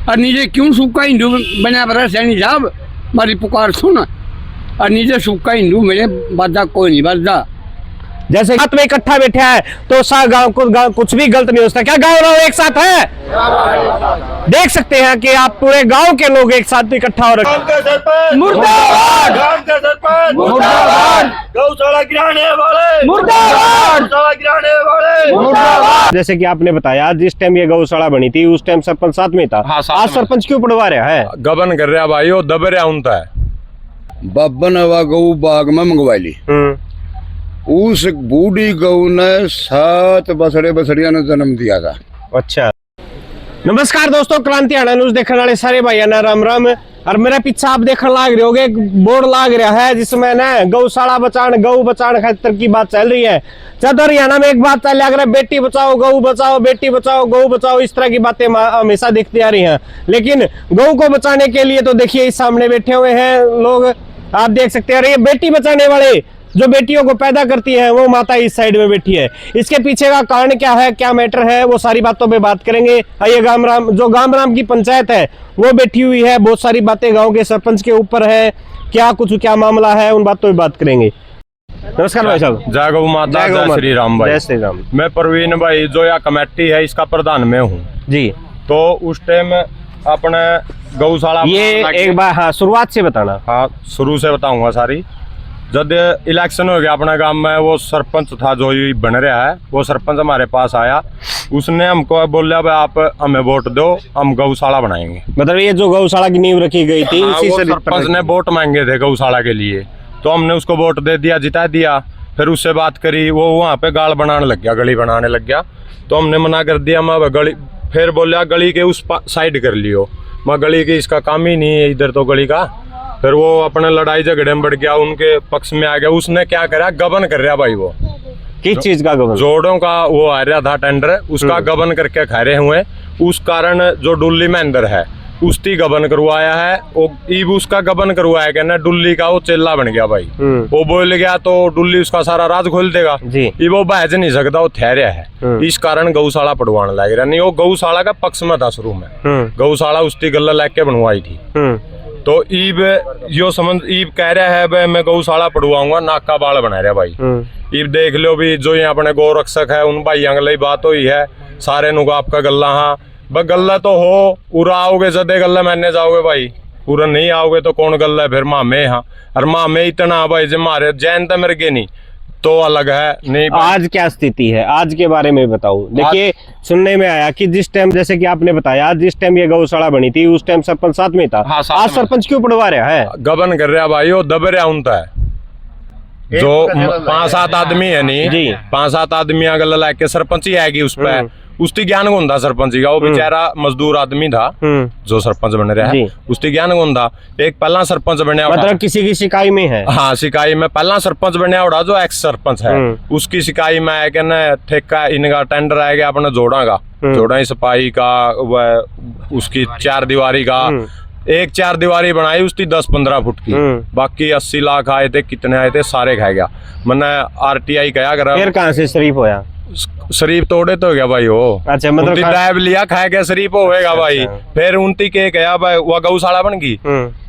और नीचे क्यों सूखा हिंदू बना बरा सैनी साहब हमारी पुकार सुन। और नीचे सूखा हिंदू मेरे बदा कोई नहीं बदा। जैसे साथ में इकट्ठा बैठा है तो गाँव कुछ भी गलत नहीं हो सकता। क्या गाँव एक साथ है? देख सकते हैं कि आप पूरे गांव के लोग एक साथ इकट्ठा हो रखे। मुर्दाबाद, मुर्दाबाद, गौशाला गिराने वाले, मुर्दाबाद, गौशाला गिराने वाले, मुर्दाबाद। जैसे कि आपने बताया जिस टाइम ये गौशाला बनी थी उस टाइम सरपंच साथ में था। हाँ, आज सरपंच क्यों पड़वा रहा है? गबन कर रहा भाई, वो दब रहा उनता है। बब्बन हवा गऊ बाग में मंगवा ली। उस बूढ़ी गऊ ने 7 बछड़िया ने जन्म दिया था। अच्छा, नमस्कार दोस्तों, क्रांति हरियाणा न्यूज देखने वाले सारे भाइयों ने राम राम। और मेरा पीछे आप देखने लाग रहे होगे एक बोर्ड लाग रहा है जिसमें ना गौशाला बचान गऊ बचान खातर की बात चल रही है। जब हरियाणा में एक बात चल रही है, बेटी बचाओ गऊ बचाओ, बेटी बचाओ गऊ बचाओ, इस तरह की बातें हमेशा दिखती आ रही हैं। लेकिन गऊ को बचाने के लिए तो देखिए इस सामने बैठे हुए हैं लोग, आप देख सकते हैं। और ये बेटी बचाने वाले जो बेटियों को पैदा करती है वो माता इस साइड में बैठी है। इसके पीछे का कारण क्या है, क्या मैटर है, वो सारी बातों पे बात करेंगे। ये गामराम की पंचायत है वो बैठी हुई है, बहुत सारी बातें गांव के सरपंच के ऊपर है, क्या मामला है, उन बातों पे बात करेंगे। नमस्कार भाई साहब। जय गौ माता, जय श्री राम भाई। जय श्री राम। मैं प्रवीण भाई, जो यह कमेटी है इसका प्रधान मैं हूँ जी। तो उस टाइम अपने गौशाला ये एक बार हाँ शुरुआत से बताना। हाँ, शुरू से बताऊंगा सारी। जब इलेक्शन हो गया अपने गांव में, वो सरपंच था जो ये बन रहा है, वो सरपंच हमारे पास आया। उसने हमको बोला भाई आप हमें वोट दो, हम गौशाला बनाएंगे। मतलब ये जो गौशाला की नींव रखी गई थी हाँ, इसी वो से सरपंच ने वोट मांगे थे गौशाला के लिए, तो हमने उसको वोट दे दिया, जिता दिया। फिर उससे बात करी, वो वहाँ पे गाड़ बनाने लग गया, गली बनाने लग गया। तो हमने मना कर दिया। मैं गली फिर बोलिया गली के उस साइड कर लियो। मैं गली की इसका काम ही नहीं है इधर तो गली का। फिर वो अपने लड़ाई झगड़े में बढ़ गया, उनके पक्ष में आ गया। उसने क्या करा, गबन कर रहा भाई। वो किस चीज का गबन? जोड़ों का वो आ रहा था टेंडर, उसका गबन करके खा रहे हुए। उस कारण जो डुल्ली में अंदर है उसकी गबन करवाया है। ईब उसका गबन करवाया गया ना, डुल्ली का वो चेला बन गया भाई। वो बोल गया तो डुल्ली उसका सारा राज खोल देगा जी। वो बहज नहीं सकता, वो ठहरा है। इस कारण गौशाला पड़वाने लग रहा। नहीं, वो गौशाला का पक्ष में था शुरू में। गौशाला उसकी गल्ला लेके बनवाई थी। तो ईब यो समझ ईब कह रहा है भाई मैं गौशाला पड़वाऊंगा, नाक का बाल बना रहा भाई। ईब देख लो भी, जो यहाँ अपने गौ रक्षक है उन भाई गले बात हुई है सारे नुग आपका गल्ला। हाँ गल्ला तो हो, पूरा आओगे जदे गल्ला मैंने जाओगे भाई, पूरा नहीं आओगे तो कौन गल्ला है फिर मामे। हाँ, और मामे इतना भाई जो मारे जैन तो मेरे नहीं तो अलग है। नहीं आज क्या स्थिति है, आज के बारे में बताओ। देखिए सुनने में आया कि जिस टाइम जैसे कि आपने बताया जिस टाइम ये गौशाला बनी थी उस टाइम सरपंच साथ में था। हाँ, आज सरपंच क्यों पड़वा रहा है? गबन कर रहा भाई, वो दब रहा उनता है। जो 5-7 आदमी है नहीं जी, 5-7 आदमी अगर लाके सरपंच ही आएगी उस पर उसकी ज्ञान गुण था सरपंच का। वो बेचारा मजदूर आदमी था जो सरपंच बन रहा है, उसकी ज्ञान गुण था। एक पहला सरपंच बनया, मतलब किसी की शिकाई में है। हाँ, शिकाई में पहला सरपंच बनया उड़ा जो एक्स सरपंच है उसकी शिकाई में आया कहना ठेका इनका टेंडर आएगा अपना जोड़ा का, जोड़ा सफाई का, वह उसकी 4 दीवारी का। एक 4 दीवारी बनाई उसकी 10-15 फुट की, बाकी 80 लाख आए थे, कितने आए थे सारे खाए गया। मैंने RTI कहा करा। फिर कहाँ से शरीफ होया? शरीफ तोड़े तो गया भाई वो। अच्छा, मतलब ड्राइव लिया खाए गया शरीफ होएगा भाई। फिर उनती के कहा भाई वो गौशाला बन गई।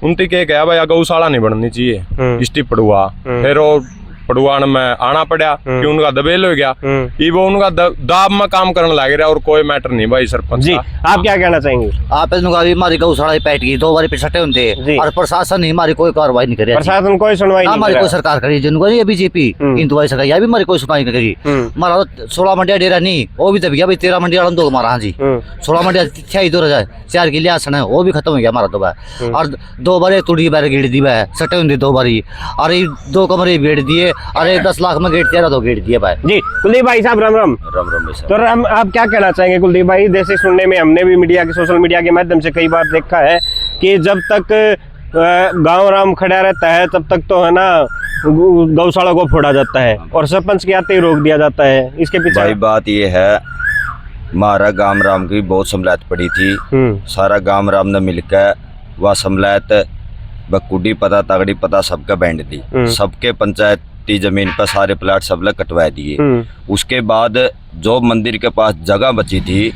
उनती के कहा भाई गौशाला नहीं बननी चाहिए, इष्टि पड़ुआ। फिर वो पड़ुआन में आना पड़ा कि उनका दबेल हो गया। ये वो उनका दाब में काम करने लग रहा और कोई मैटर नहीं भाई सरपंच जी। आप क्या कहना चाहेंगे? आप हमारी गौशाला पैट गई 2 बार पिछटे होते और प्रशासन ही हमारी कोई कार्रवाई नहीं करी। प्रशासन कोई सुनवाई नहीं, हमारी कोई सरकार करी जिनको नहीं बीजेपी हिंदू सरकार भी हमारी कोई सुनवाई नहीं करी। हमारा 16 मंडिया डेरा नहीं वो भी दब गया भाई, 13 मंडिया वाला दो हमारा। हाँ जी, 16 मंडिया 4 किले आसन है वो भी खत्म हो गया हमारा तो भाई। और 2 बार तुड़ी बार गेट दी है सटे होंगे 2 बारी, और 2 कमरे गेट दिए। अरे 10 लाख में गेट दिया तो गेट दिया भाई जी। कुलदीप भाई साहब राम राम। राम राम भाई। तो हम आप क्या कहना चाहेंगे कुलदीप भाई? जैसे सुनने में हमने भी मीडिया के सोशल मीडिया के माध्यम से कई बार देखा है कि जब तक गांव राम खड़ा रहता है तब तक तो है ना गौशाला को फोड़ा जाता है और सरपंच के आते ही रोक दिया जाता है। इसके पीछे भाई बात ये है, हमारा गांव राम की बहुत समलायत पड़ी थी। सारा गांव राम ने मिलकर वह समलायत बकुडी पता तगड़ी पता सबका बैंड दी। सबके पंचायत जमीन पर सारे प्लाट सब लोग कटवा दिए। उसके बाद जो मंदिर के पास जगह बची थी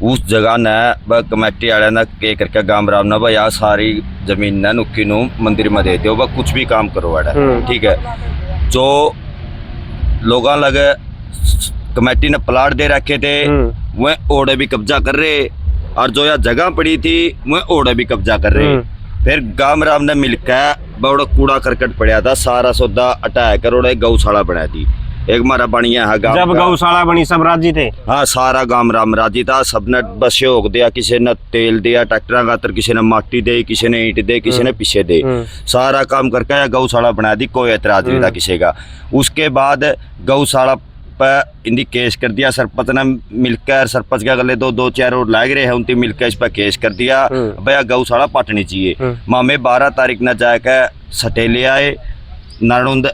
उस जगह ने ब कमेटी वाले ने के करके गांव राम ने भाई आ सारी जमीन ने नुक्की नु मंदिर में दे दो, कुछ भी काम करो वाला, ठीक है। जो लोगों लगे कमेटी ने प्लाट दे रखे थे वह ओड़े भी कब्जा कर रहे, और जो यह जगह पड़ी थी वह ओड़े भी कब्जा कर रहे। फिर गांव राम ने मिलकर बड़ा कूड़ा करकट पड़ा था, सारा सौदा हटाया कर और एक गौशाला बना दी। एक मारा बढ़िया है गाँव, जब गौशाला बनी सब राजी थे। हाँ सारा गांव राम राजी था, सबने बस योग दिया, किसी ने तेल दिया ट्रैक्टर खातर, किसी ने माटी दे, किसी ने ईंट दे, किसी ने पीछे दे, सारा काम करके यह गौशाला बना दी, कोई एतराज नहीं था किसी का। उसके बाद गौशाला पर इनकी केस कर दिया सरपंच ने मिलकर, सरपंच के गले दो चार और लाग रहे हैं उनकी मिलकर इस पर केस कर दिया, भैया गौशाला पटनी चाहिए। मामे 12 तारीख न जाकर सटे ले आए, नारुंद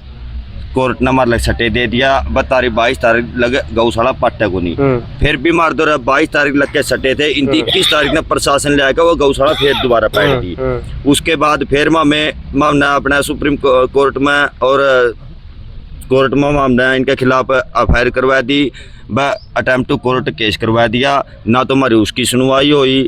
कोर्ट ने मार लग सटे दे दिया, 22 तारीख लगे गौशाला पाटे को नहीं। फिर भी मार दो 22 तारीख लग के सटे थे, इनकी 21 तारीख ने प्रशासन ले आकर वो गौशाला फिर दोबारा पैठ दी। उसके बाद फिर मामने अपने सुप्रीम कोर्ट में और कोर्ट में मामला इनके खिलाफ एफआईआर करवा दी, वह अटेम्प्ट टू कोर्ट केस करवा दिया, ना तो हमारी उसकी सुनवाई हुई,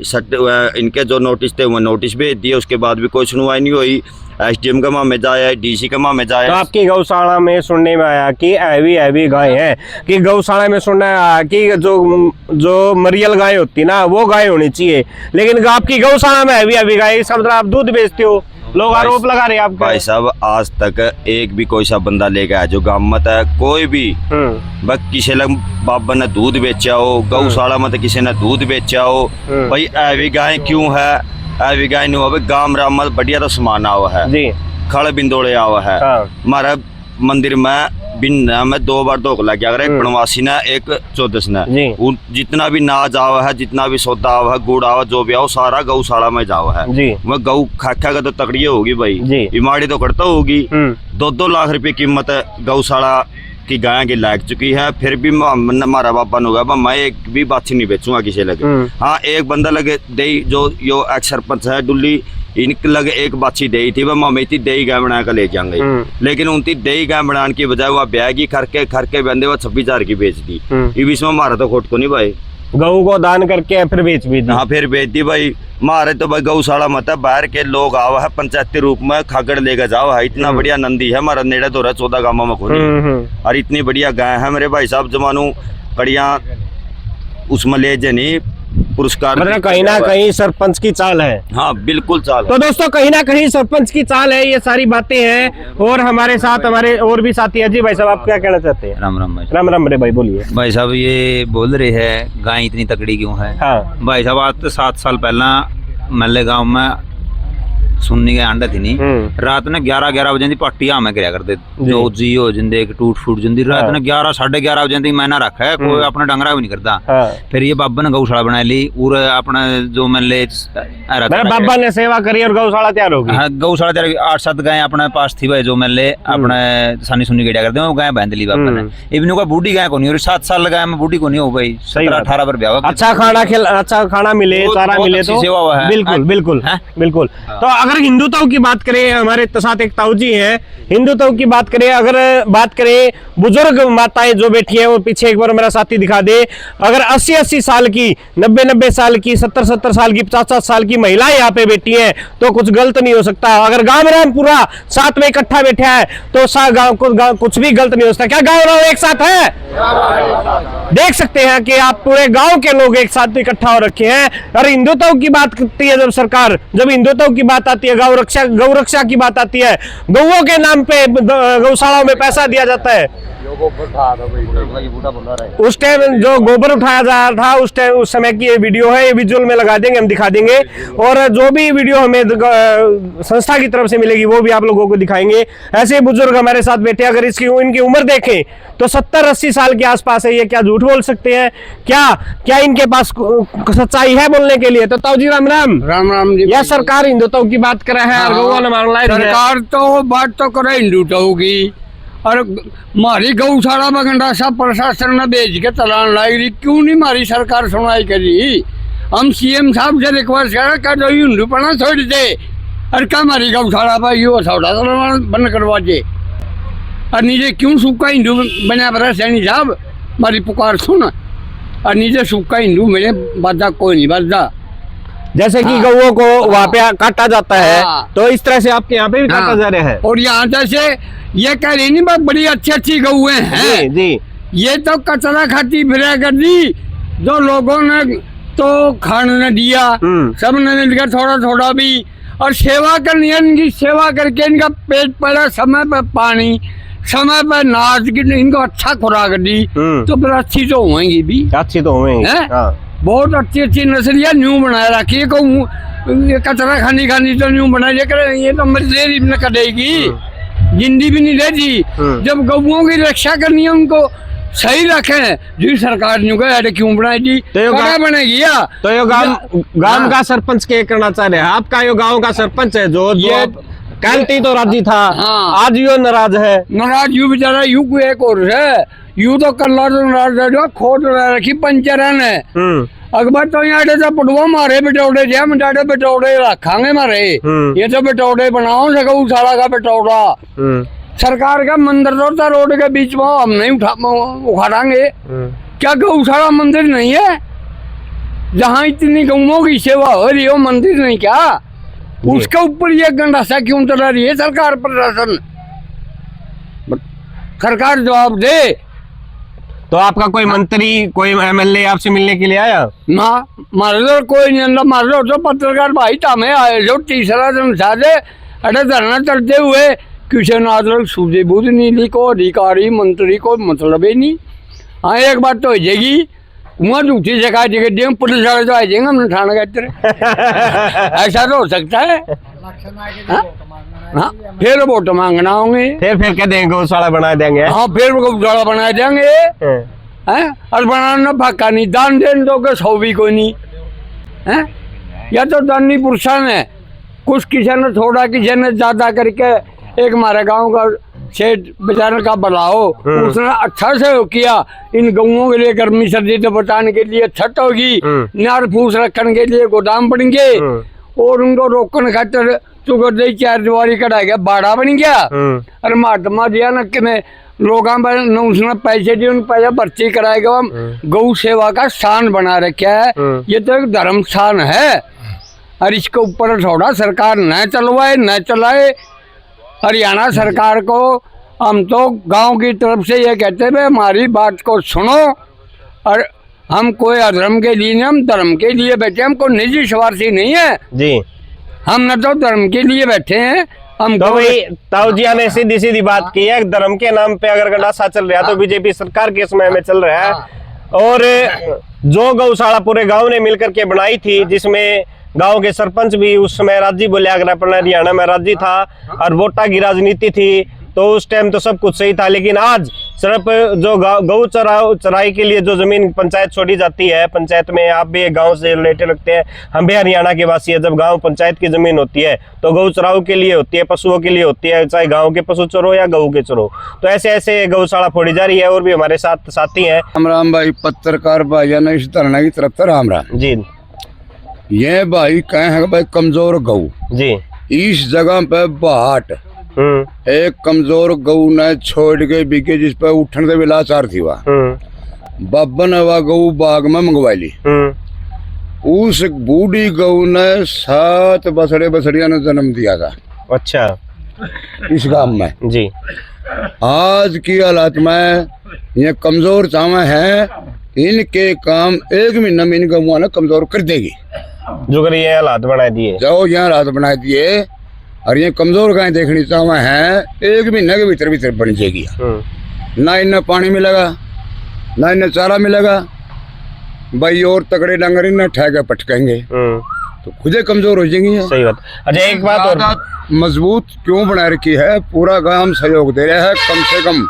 इनके जो नोटिस थे वह नोटिस भेज दिए, उसके बाद भी कोई सुनवाई नहीं हुई। एसडीएम का मामले जाया, डीसी का मामले जाया। तो आपकी गौशाला में सुनने में आया कि हैवी गाय है, कि गौशाला में सुनने आया कि जो मरियल गाय होती ना वो गाय होनी चाहिए, लेकिन आपकी गौशाला में हैवी गाय, इसका मतलब आप दूध बेचते हो, लोग आरोप लगा रहे हैं आप। भाई साहब आज तक एक भी कोई सा बंदा लेके आया जो गाँव मत है, कोई भी बस किसी लग बाबा ने दूध बेचा हो, गौशाला में तो किसी ने दूध बेचा हो, भाई हैवी गाय क्यों है, हैवी गाय नहीं हुआ, गांव राम में बढ़िया तो सामान आवा है जी, खड़ बिंदोड़े आवा है। हमारा मंदिर में बिन में 2 बार धोख लग गया, एक बनवासी ने एक 14 ने, जितना भी नाज आवा है, जितना भी सौदा आवा है, गुड़ आवा, जो भी आओ सारा गौशाला में जावा है। वह गौ खाखा का तो तकड़ी होगी भाई, बीमारी तो करता होगी। 2-2 लाख रुपए कीमत गौशाला की गाय की लाग चुकी है, फिर भी हमारा बापा ने होगा मैं एक भी बाछी नहीं बेचूंगा किसी लगे। हाँ एक बंदा लगे दे जो यो एक्स सरपंच है डुल्ली, इनके लगे एक बाछी दे थी, वह मामे थी दही गाय बना कर ले जाएंगे, लेकिन उनकी दही गाय बनाने की बजाय वह ब्यागी करके बंदे वह 26,000 की बेच दी। इस में हमारा तो खोट को नहीं भाई, गऊ को दान करके फिर बेच भी दी। हाँ फिर बेच दी भाई, मारे तो भाई गौशाला मत है, बाहर के लोग आवा है पंचायती रूप में खागड़ लेकर जाओ है, इतना बढ़िया नंदी है हमारा नेड़े तो रहा 14 गाँव में खोली, और इतनी बढ़िया गाय है मेरे भाई साहब, जमानू कड़िया उसमें ले जनी पुरस्कार, मतलब कहीं ना कहीं सरपंच की चाल है। हाँ बिल्कुल चाल। तो दोस्तों कहीं ना कहीं सरपंच की चाल है, ये सारी बातें हैं। और हमारे साथ हमारे और भी साथी हैं। जी भाई साहब आप क्या कहना चाहते हैं? राम राम भाई। राम राम रे भाई बोलिए। भाई साहब ये बोल रहे हैं गाय इतनी तकड़ी क्यों है? हाँ भाई साहब आज तो 7 साल पहला मल्ले गांव में सुनने के आंडा थी नहीं, रात ने 11 बजे पट्टी में गिरा करते, जो जी हो जिंदे टूट फूट जिंदी, रात ने 11 साढ़े 11 बजे मैंने रखा है, कोई अपना डंगरा भी नहीं करता। फिर ये बाबा ने गौशाला बना ली और अपना जो मल्ले बाबा ने सेवा करी और गौशाला तैयार हो गई। हाँ गौशाला तैयार 8-7 गाय अपने पास थी भाई, जो मल्ले अपने सानी सुनी गिरा करते वो गाय बांध ली बाबा ने। इवन का बूढ़ी गाय को नहीं, और 7 साल गाय में बूढ़ी को नहीं हो भाई, 17-18 पर ब्याह। अच्छा खाना मिले, चारा मिले तो बिल्कुल बिल्कुल बिल्कुल। तो अगर हिंदुत्व की बात करें, हमारे साथ एक ताऊ जी हैं, हिंदुत्व की बात करें, अगर बात करें बुजुर्ग माताएं जो बैठी है, वो पीछे एक बार मेरा साथी दिखा दे, अगर 80-80 साल की, 90-90 साल की, 70-70 साल की, 50-50 साल की महिलाएं यहाँ पे बैठी हैं तो कुछ गलत नहीं हो सकता। अगर गांव राम पूरा साथ में इकट्ठा बैठा है तो कुछ भी गलत नहीं हो सकता। क्या गांव राम एक साथ है? देख सकते हैं कि आप पूरे गांव के लोग एक साथ इकट्ठा हो रखे हैं। और हिंदुत्व की बात करती है जब सरकार, जब हिंदुत्व की बात आती है, गौ रक्षा की बात आती है, गौओं के नाम पे गौशालाओं में पैसा दिया जाता है। उस टाइम जो गोबर उठाया जा रहा था उस समय की ये वीडियो है, ये विजुअल में लगा देंगे, हम दिखा देंगे। और जो भी वीडियो हमें संस्था की तरफ से मिलेगी वो भी आप लोगों को दिखाएंगे। ऐसे बुजुर्ग हमारे साथ बैठे, अगर इनकी उम्र देखें तो 70-80 साल के आसपास है। ये क्या झूठ बोल सकते हैं? क्या इनके पास सच्चाई है बोलने के लिए? तो ताऊ जी राम राम। राम राम जी। यह सरकार हिंदुत्व की बात कर रहा है और गौवा ने मांग सरकार तो बात तो करे हिंदुत्व की, और हमारी गौशाला में गंडा सा प्रशासन ने भेज के चलान लाई रही, क्यों नहीं हमारी सरकार सुनाई करी? हम सीएम साहब से रिक्वेस्ट कर दो हिंदूपना छोड़ दे, और क्या हमारी गौशाला पर यो सौदा बंद करवा दे, और नीचे क्यों सूखा हिंदू बना बरा सैनी साहब हमारी पुकार सुन। और नीचे सूखा हिंदू मेरे बचा कोई नहीं बचता। जैसे कि गौओं को वहाँ पे काटा जाता है, हाँ। तो इस तरह से आपके यहाँ पे भी काटा हाँ। जा रहा है। और यहाँ जैसे ये कह रही नहीं बड़ी अच्छी अच्छी गौएं हैं, जी जी। ये तो कचरा खाती फिरा कर दी, जो लोगों ने तो खाने न दिया, सबने मिलकर थोड़ा थोड़ा भी, और सेवा करनी है इनकी, सेवा करके इनका पेट पड़ा, समय पर पानी, समय पर नाच, इनको अच्छा खुराक दी, तो फिर अच्छी तो होंगी भी, अच्छी तो हुई। हैं? हाँ। बहुत अच्छी अच्छी नस्लियाँ न्यू बनाए रखी है। कचरा खानी खानी तो न्यू बनाई, ये तो मजदूरी न करेगी, जिंदगी भी नहीं रहती। जब गौओं की रक्षा करनी है, उनको सही रखें, जो सरकार ने कहा क्यों बनाई थी, तो ये बनेगी। तो ये गांव का सरपंच क्या करना चाह रहे हैं? आपका ये गांव का सरपंच है जो कल तो राजी था, हाँ। आज यो नाराज है। नाराज यू बेचारा यू को एक और है, यू तो कल्ला तो नाराज खोट रखी पंचर है। अकबर तो यहाँ से पटवा मारे बिटौड़े जे हम डाटे बिटौड़े रखांगे मारे, ये तो बिटौड़े बनाओ गौशाला का बिटौड़ा। सरकार का मंदिर तो रोड के बीच में हम नहीं उखाड़ांगे, क्या गौशाला मंदिर नहीं है जहाँ इतनी गौओं की सेवा हो रही हो? मंदिर नहीं क्या? उसके ऊपर ये गंडासा क्यों चला रही है सरकार प्रशासन? सरकार जवाब दे। तो आपका कोई मंत्री, कोई एमएलए आपसे मिलने के लिए आया? ना, मारे तो कोई नहीं अंदर, मारे तो पत्रकार भाई तामे आए जो तीसरा दिन साधे अरे धरना चलते हुए किसी ने सूझबूझ नहीं ली, को अधिकारी मंत्री को मतलब ही नहीं। हाँ एक बात तो हो जाएगी, वहाँ झूठी शिकायत देंगे, पुलिस वाले तो आ जाएंगे हमने थाना के तरह। ऐसा तो हो सकता है। हाँ फिर वोट मांगना होंगे, फिर कह देंगे गौशाला बना देंगे। हाँ फिर गौशाला बना देंगे, हैं? और बनाना फाका नहीं, दान देने दोगे 100 भी कोई नहीं है। या तो दानी पुरुषान है, कुछ किसी ने थोड़ा, किसी ने ज्यादा करके। एक हमारे गांव का सेठ बेचारे का बढ़ाओ, उसने अच्छा से किया इन गौओं के लिए, गर्मी सर्दी तो बचाने के लिए छत होगी, नार फूस रखने के लिए गोदाम बनेंगे, और उनको रोकने खातिर चुकर दे 4 दीवारी कढ़ा गया, बाड़ा बन गया। और महात्मा दिया न कि लोगों पर उसने पैसे दिए, उन पैसा पर्ची कराएगा। गौ सेवा का स्थान बना रखा है, ये तो एक धर्म स्थान है, और इसके ऊपर थोड़ा सरकार न चलवाए न चलाए। हरियाणा सरकार को हम तो गांव की तरफ से ये कहते हैं, हमारी बात को सुनो, और हम कोई अधर्म के लिए नहीं, हम धर्म के लिए बैठे, हमको निजी स्वार्थी नहीं है जी, हम न तो धर्म के लिए बैठे हैं। हम तो भाई ताऊ जी ने सीधी सीधी बात की है, धर्म के नाम पे अगर गंडासा चल रहा है तो बीजेपी सरकार के समय में चल रहा है। और जो गौशाला पूरे गांव ने मिलकर के बनाई थी, जिसमें गांव के सरपंच भी उस समय राजी बोले, अगर अपना हरियाणा में राजी था, और वोटा की राजनीति थी, तो उस टाइम तो सब कुछ सही था। लेकिन आज सिर्फ जो गौ चराई के लिए जो जमीन पंचायत छोड़ी जाती है, पंचायत में आप भी गांव से रिलेटेड रखते हैं, हम भी हरियाणा के वासी है, जब गांव पंचायत की जमीन होती है तो गौ चराऊ के लिए होती है, पशुओं के लिए होती है, चाहे गांव के पशु चरो या गऊ के चरो। तो ऐसे ऐसे गौशाला फोड़ी जा रही है। और भी हमारे साथ साथी हैं। राम राम भाई, पत्रकार भाई ने इस धरना की तरफ राम राम जी। ये भाई कहे हैं भाई कमजोर गऊ जी, इस जगह पे बाट एक कमजोर गऊ ने छोड़ के बिके, जिस पे उठने से विलाचार थी वह बब्बन हवा गऊ बाग में मंगवा ली। उस बूढ़ी गऊ ने 7 बछड़िया ने जन्म दिया था। अच्छा, इस गांव में जी। आज की हालात में ये कमजोर चावे हैं, इनके काम 1 महीना में इन गऊआ ने कमजोर कर देगी। जो कर ये हालात बना दिए, जाओ यहाँ हालात बना दिए, और ये कमजोर गाय देखनी चाहे हैं 1 महीने के भीतर भीतर बन जाएगी। ना इन्हें पानी मिलेगा, ना इन्हें चारा मिलेगा भाई, और तगड़े डंगर इन्हें ठहके पटकेंगे तो खुद ही कमजोर हो जाएंगी। सही बात। अच्छा एक बात और, मजबूत क्यों बना रखी है, पूरा गांव सहयोग दे रहा है, कम से कम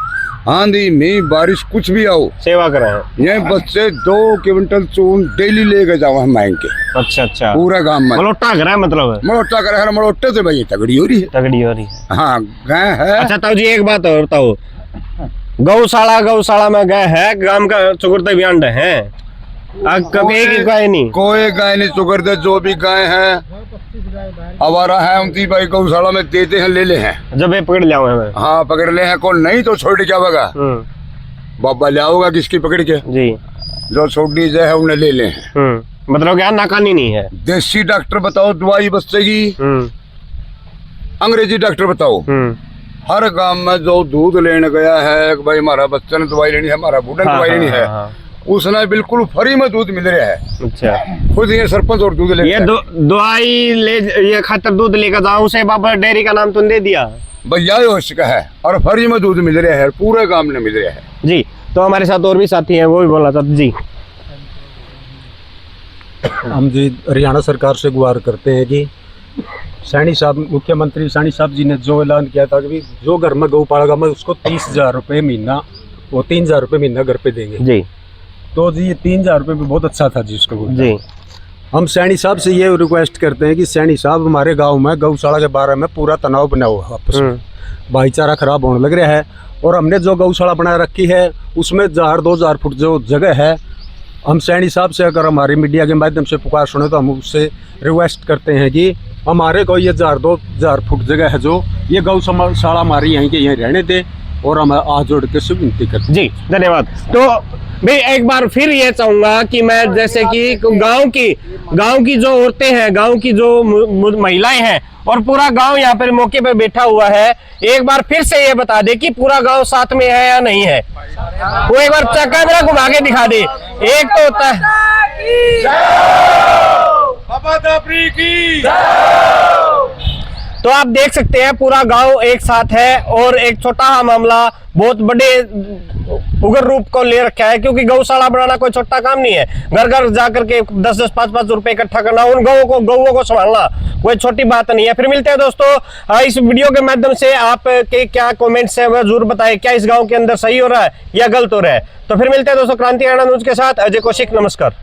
आंधी में बारिश कुछ भी आओ सेवा करें। ये बच्चे 2 क्विंटल चून डेली लेके जाओ हम मांग के। अच्छा अच्छा, पूरा गांव में मलोटा कर रहा है, मतलब मलोटा कर रहा है, मलोटे से भाई तगड़ी हो रही है, तगड़ी हो रही है। हाँ गाय है। अच्छा ताऊ जी एक बात और बताओ, गौशाला में गाय है, गांव का चुकरते भी अंडे हैं, कभी एक गाय नहीं, कोई गाय नहीं चुकरते, जो भी गाय है आवारा है उनकी भाई गौशाला में देते हैं, ले ले हैं जब ये पकड़ लिया हमें। हाँ पकड़ ले हैं, कौन नहीं तो छोड़ क्या होगा, बाबा ले आओगा किसकी पकड़ के जी। जो छोटी है उन्हें ले लें। मतलब क्या नाकानी नहीं है? देसी डॉक्टर बताओ दवाई बचेगी, अंग्रेजी डॉक्टर बताओ। हर गांव में जो दूध लेने गया है कि भाई हमारा बच्चा ने दवाई लेनी है, हमारा बूढ़ा ने दवाई लेनी है, उसने बिल्कुल फ्री में दूध मिल रहा है। अच्छा, खुद ये सरपंच और दूध ले ये दवाई ले ये खातर दूध लेकर जाऊं से बाबा डेयरी का नाम तुमने दे दिया भैया हो सका है और फ्री में दूध मिल रहा है, पूरे गांव में मिल रहा है जी। तो हमारे साथ और भी साथी हैं, वो भी बोलना चाहते जी। हम जी हरियाणा सरकार से गुहार करते हैं कि सैनी साहब, मुख्यमंत्री सैनी साहब जी ने जो ऐलान किया था कि जो घर में गौ पालेगा मैं उसको 30,000 रुपये महीना, वो 3,000 रुपये महीना घर पे देंगे जी। तो जी ये 3,000 रुपये भी बहुत अच्छा था जी उसको जी। हम सैनी साहब से ये रिक्वेस्ट करते हैं कि सैनी साहब हमारे गांव में गौशाला के बारे में पूरा तनाव बना हुआ है, आपस में भाईचारा खराब होने लग रहा है। और हमने जो गौशाला बना रखी है उसमें 1,000-2,000 फुट जो जगह है, हम सैनी साहब से अगर हमारी मीडिया के माध्यम से पुकार सुने तो हम उससे रिक्वेस्ट करते हैं कि हमारे को ये 1,000-2,000 फुट जगह है जो ये गौशाला हमारी यहीं के यहीं रहने दे, और हम हाथ जोड़ के सब विनती करते जी। धन्यवाद। तो भाई एक बार फिर ये चाहूंगा कि मैं जैसे कि गांव की जो औरतें हैं, गांव की जो महिलाएं हैं और पूरा गांव यहाँ पर मौके पर बैठा हुआ है, एक बार फिर से ये बता दे कि पूरा गांव साथ में है या नहीं है। वो एक बार कैमरा घुमा के दिखा दे। एक तो होता है तो आप देख सकते हैं पूरा गांव एक साथ है और एक छोटा मामला बहुत बड़े उग्र रूप को ले रखा है, क्योंकि गौशाला बनाना कोई छोटा काम नहीं है। घर घर जाकर के 10-10, 5-5 रुपए इकट्ठा करना, उन गौओं को संभालना कोई छोटी बात नहीं है। फिर मिलते हैं दोस्तों इस वीडियो के माध्यम से। आप के क्या कमेंट्स है वह जरूर बताएं, क्या इस गाँव के अंदर सही हो रहा है या गलत हो रहा है। तो फिर मिलते हैं दोस्तों क्रांति हरियाणा न्यूज के साथ। अजय कौशिक, नमस्कार।